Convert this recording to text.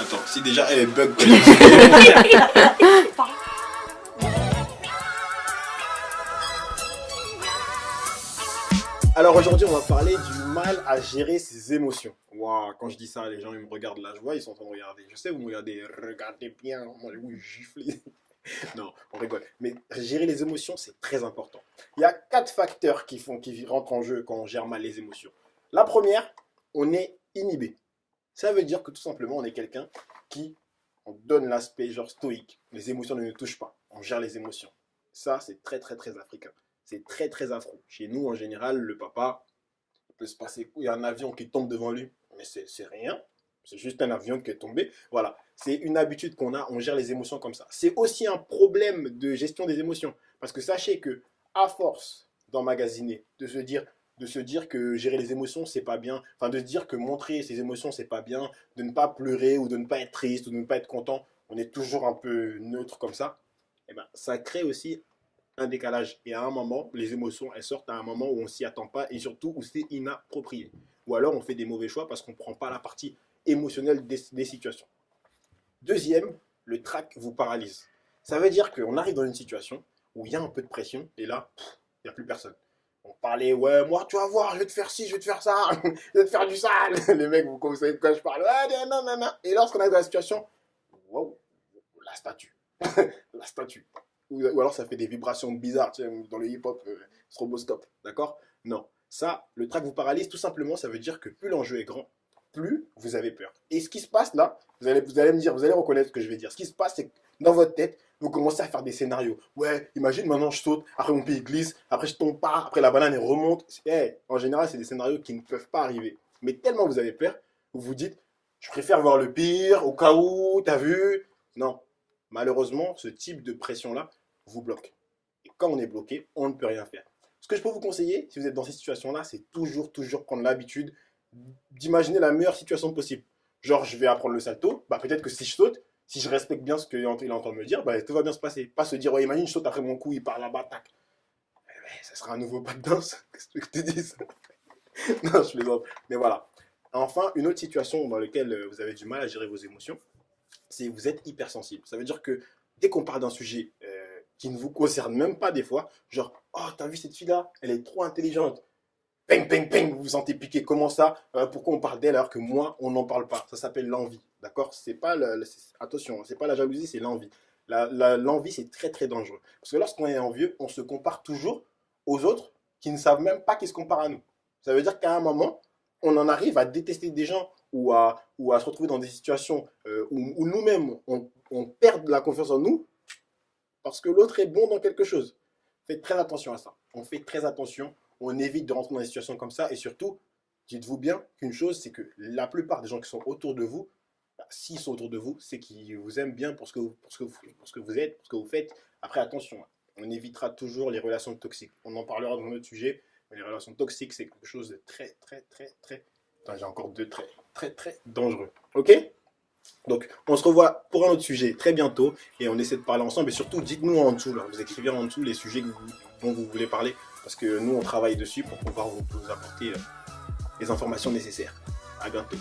Attends, si déjà elle est bug, quoi. Alors aujourd'hui, on va parler du mal à gérer ses émotions. Waouh, quand je dis ça, les gens ils me regardent là, je vois, ils sont en train de regarder. Je sais, vous me regardez, regardez bien, moi je vous gifle. Non, on rigole. Mais gérer les émotions, c'est très important. Il y a 4 facteurs qui rentrent en jeu quand on gère mal les émotions. La première, on est inhibé. Ça veut dire que tout simplement, on est quelqu'un qui on donne l'aspect genre stoïque. Les émotions ne nous touchent pas. On gère les émotions. Ça, c'est très très très africain. C'est très très afro. Chez nous, en général, le papa, il peut se passer, il y a un avion qui tombe devant lui, mais c'est rien. C'est juste un avion qui est tombé. Voilà, c'est une habitude qu'on a, on gère les émotions comme ça. C'est aussi un problème de gestion des émotions. Parce que sachez que, à force d'emmagasiner, de se dire que gérer les émotions, c'est pas bien, enfin de se dire que montrer ses émotions, c'est pas bien, de ne pas pleurer ou de ne pas être triste ou de ne pas être content, on est toujours un peu neutre comme ça, et ben, ça crée aussi un décalage. Et à un moment, les émotions, elles sortent à un moment où on s'y attend pas et surtout où c'est inapproprié. Ou alors on fait des mauvais choix parce qu'on ne prend pas la partie émotionnelle des situations. Deuxième, le trac vous paralyse. Ça veut dire qu'on arrive dans une situation où il y a un peu de pression et là, il n'y a plus personne. On parlait, ouais, moi, tu vas voir, je vais te faire ci, je vais te faire ça, je vais te faire du sale. Les mecs, vous savez de quoi je parle. Ouais, non, non, non. Et lorsqu'on arrive dans la situation, wow, la statue. La statue. Ou alors ça fait des vibrations bizarres, tu sais, dans le hip-hop, stroboscope, d'accord? Non. Ça, le trac vous paralyse, tout simplement, ça veut dire que plus l'enjeu est grand, plus vous avez peur. Et ce qui se passe là, vous allez me dire, vous allez reconnaître ce que je vais dire. Ce qui se passe, c'est que dans votre tête, vous commencez à faire des scénarios. Ouais, imagine maintenant je saute, après mon pied glisse, après je tombe pas, après la banane elle remonte. Hey, en général, c'est des scénarios qui ne peuvent pas arriver. Mais tellement vous avez peur, vous vous dites, je préfère voir le pire, au cas où, t'as vu? Non. Malheureusement, ce type de pression-là vous bloque. Et quand on est bloqué, on ne peut rien faire. Ce que je peux vous conseiller, si vous êtes dans cette situation-là, c'est toujours prendre l'habitude d'imaginer la meilleure situation possible. Genre, je vais apprendre le salto, bah peut-être que si je saute, si je respecte bien ce qu'il est en train de me dire, bah tout va bien se passer. Pas se dire, ouais, imagine, je saute après mon coup, il part là-bas, tac. Ça sera un nouveau pas de danse, qu'est-ce que je te dis? Non, je plaisante. Mais voilà. Enfin, une autre situation dans laquelle vous avez du mal à gérer vos émotions, c'est que vous êtes hypersensible. Ça veut dire que dès qu'on parle d'un sujet qui ne vous concerne même pas des fois, genre, oh, t'as vu cette fille-là, elle est trop intelligente. Peng, peng, peng, vous vous sentez piqué. Comment ça? Pourquoi on parle d'elle alors que moi, on n'en parle pas? Ça s'appelle l'envie, d'accord? C'est pas attention, c'est pas la jalousie, c'est l'envie. L'envie, c'est très très dangereux. Parce que lorsqu'on est envieux, on se compare toujours aux autres qui ne savent même pas qu'ils se comparent à nous. Ça veut dire qu'à un moment, on en arrive à détester des gens ou à se retrouver dans des situations où nous-mêmes, on perd de la confiance en nous parce que l'autre est bon dans quelque chose. Faites très attention à ça. On fait très attention, on évite de rentrer dans des situations comme ça et surtout, dites-vous bien qu'une chose, c'est que la plupart des gens qui sont autour de vous, bah, s'ils sont autour de vous, c'est qu'ils vous aiment bien pour ce que vous êtes, pour ce que vous faites. Après, attention, on évitera toujours les relations toxiques. On en parlera dans un autre sujet, mais les relations toxiques, c'est quelque chose de très, très, très, très... Attends, j'ai encore deux très, très, très dangereux. Ok? Donc, on se revoit pour un autre sujet très bientôt et on essaie de parler ensemble. Et surtout, dites-nous en dessous, là, vous écrivez en dessous les sujets dont vous voulez parler parce que nous, on travaille dessus pour pouvoir vous apporter les informations nécessaires. À bientôt.